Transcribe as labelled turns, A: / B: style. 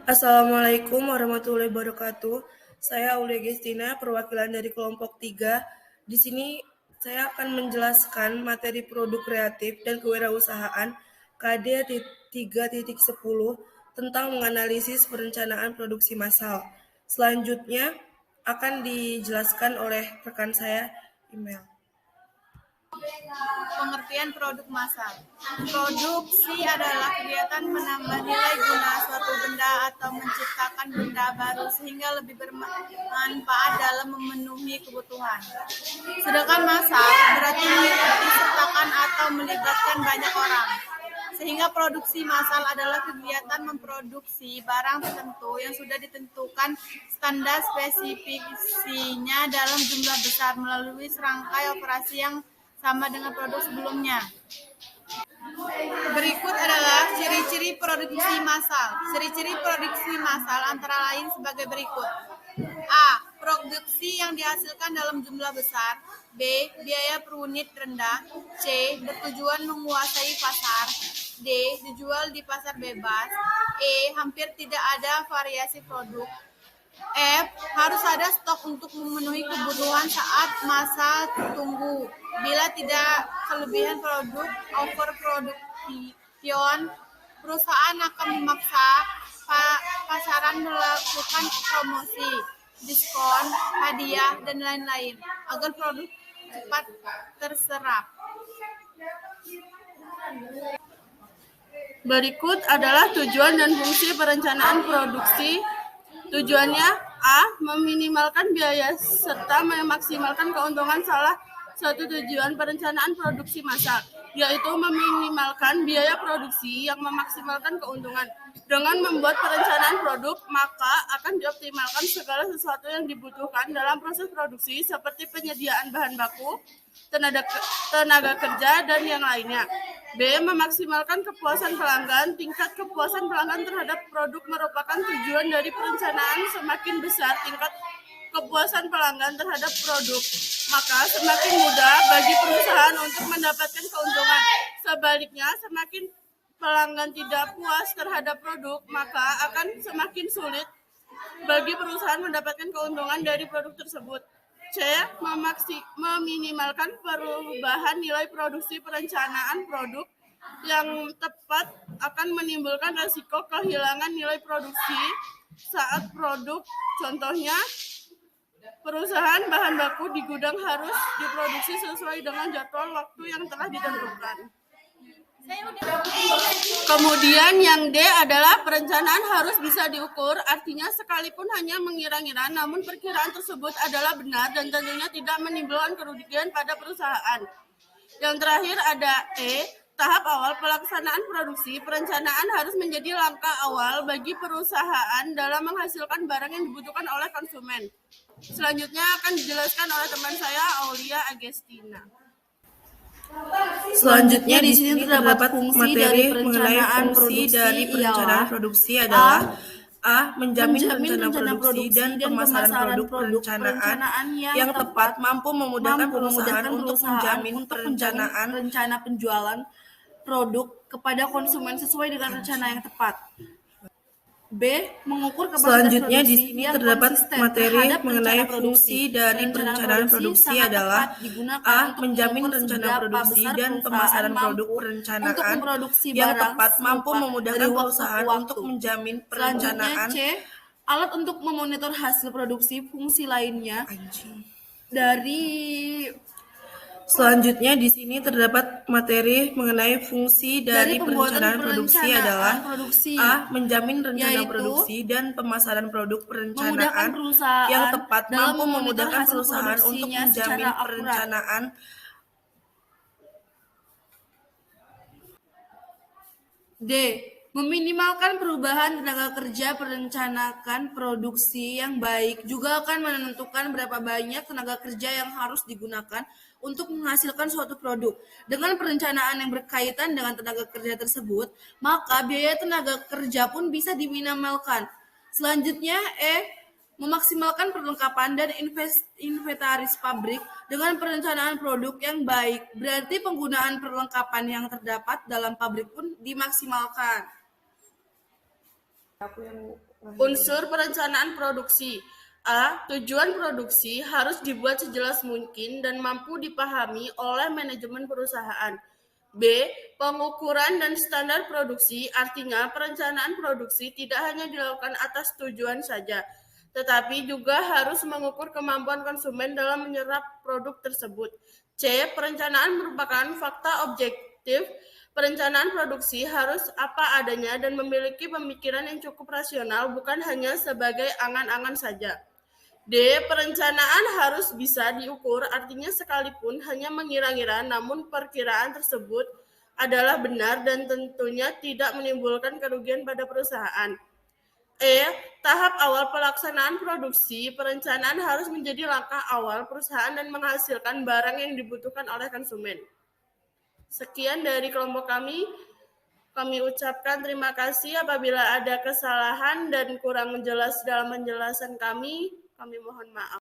A: Assalamualaikum warahmatullahi wabarakatuh. Saya Aulia Gestina, perwakilan dari kelompok 3. Di sini saya akan menjelaskan materi produk kreatif dan kewirausahaan KD 3.10 tentang menganalisis perencanaan produksi massal. Selanjutnya akan dijelaskan oleh rekan saya, Email.
B: Pengertian produk massal. Produksi adalah kegiatan menambah nilai guna suatu benda atau menciptakan benda baru sehingga lebih bermanfaat dalam memenuhi kebutuhan. Sedangkan massal berarti disertakan atau melibatkan banyak orang. Sehingga produksi massal adalah kegiatan memproduksi barang tertentu yang sudah ditentukan standar spesifikasinya dalam jumlah besar melalui serangkai operasi yang sama dengan produk sebelumnya. Berikut adalah ciri-ciri produksi massal. Ciri-ciri produksi massal antara lain sebagai berikut. A. Produksi yang dihasilkan dalam jumlah besar. B. Biaya per unit rendah. C. Bertujuan menguasai pasar. D. Dijual di pasar bebas. E. Hampir tidak ada variasi produk. F. Harus ada stok untuk memenuhi kebutuhan saat masa tunggu. Bila tidak kelebihan produk, overproduction, perusahaan akan memaksa pasaran melakukan promosi, diskon, hadiah, dan lain-lain agar produk cepat terserap.
A: Berikut adalah tujuan dan fungsi perencanaan produksi. Tujuannya A. Meminimalkan biaya serta memaksimalkan keuntungan. Salah satu tujuan perencanaan produksi massal yaitu meminimalkan biaya produksi yang memaksimalkan keuntungan. Dengan membuat perencanaan produk, maka akan dioptimalkan segala sesuatu yang dibutuhkan dalam proses produksi seperti penyediaan bahan baku, tenaga kerja, dan yang lainnya. B. Memaksimalkan kepuasan pelanggan. Tingkat kepuasan pelanggan terhadap produk merupakan tujuan dari perencanaan. Semakin besar tingkat kepuasan pelanggan terhadap produk, maka semakin mudah bagi perusahaan untuk mendapatkan keuntungan. Sebaliknya, semakin pelanggan tidak puas terhadap produk, maka akan semakin sulit bagi perusahaan mendapatkan keuntungan dari produk tersebut. C. Meminimalkan perubahan nilai produksi. Perencanaan produk yang tepat akan menimbulkan risiko kehilangan nilai produksi saat produk. Contohnya, perusahaan bahan baku di gudang harus diproduksi sesuai dengan jadwal waktu yang telah ditentukan. Kemudian yang D adalah perencanaan harus bisa diukur, artinya sekalipun hanya mengira-ngira, namun perkiraan tersebut adalah benar dan tentunya tidak menimbulkan kerugian pada perusahaan. Yang terakhir ada E, tahap awal pelaksanaan produksi. Perencanaan harus menjadi langkah awal bagi perusahaan dalam menghasilkan barang yang dibutuhkan oleh konsumen. Selanjutnya akan dijelaskan oleh teman saya, Aulia Agestina. Selanjutnya di sini terdapat materi mengenai fungsi dari perencanaan produksi adalah A. Menjamin rencana produksi dan pemasaran produk. Perencanaan yang tepat mampu memudahkan perusahaan untuk menjamin rencana penjualan produk kepada konsumen sesuai dengan rencana yang tepat. B. Mengukur kapasitas selanjutnya di sini terdapat materi mengenai fungsi dari perencanaan produksi adalah A. Menjamin rencana produksi dan pemasaran produk. Perencanaan yang tepat mampu memudahkan perusahaan untuk menjamin perencanaan. C. Alat untuk memonitor hasil produksi. Fungsi lainnya dari Selanjutnya di sini terdapat materi mengenai fungsi dari perencanaan produksi adalah A. Menjamin rencana produksi dan pemasaran produk. Perencanaan yang tepat mampu memudahkan perusahaan untuk menjamin perencanaan. D. Meminimalkan perubahan tenaga kerja. Perencanakan produksi yang baik juga akan menentukan berapa banyak tenaga kerja yang harus digunakan untuk menghasilkan suatu produk. Dengan perencanaan yang berkaitan dengan tenaga kerja tersebut, maka biaya tenaga kerja pun bisa diminimalkan. Selanjutnya, E. Memaksimalkan perlengkapan dan inventaris pabrik. Dengan perencanaan produk yang baik, berarti penggunaan perlengkapan yang terdapat dalam pabrik pun dimaksimalkan. Unsur perencanaan produksi. A. Tujuan produksi harus dibuat sejelas mungkin dan mampu dipahami oleh manajemen perusahaan. B. Pengukuran dan standar produksi, artinya perencanaan produksi tidak hanya dilakukan atas tujuan saja, tetapi juga harus mengukur kemampuan konsumen dalam menyerap produk tersebut. C. Perencanaan merupakan fakta objektif. Perencanaan produksi harus apa adanya dan memiliki pemikiran yang cukup rasional, bukan hanya sebagai angan-angan saja. D. Perencanaan harus bisa diukur, artinya sekalipun hanya mengira-ngira, namun perkiraan tersebut adalah benar dan tentunya tidak menimbulkan kerugian pada perusahaan. E. Tahap awal pelaksanaan produksi. Perencanaan harus menjadi langkah awal perusahaan dan menghasilkan barang yang dibutuhkan oleh konsumen. Sekian dari kelompok kami. Kami ucapkan terima kasih apabila ada kesalahan dan kurang jelas dalam penjelasan kami mohon maaf.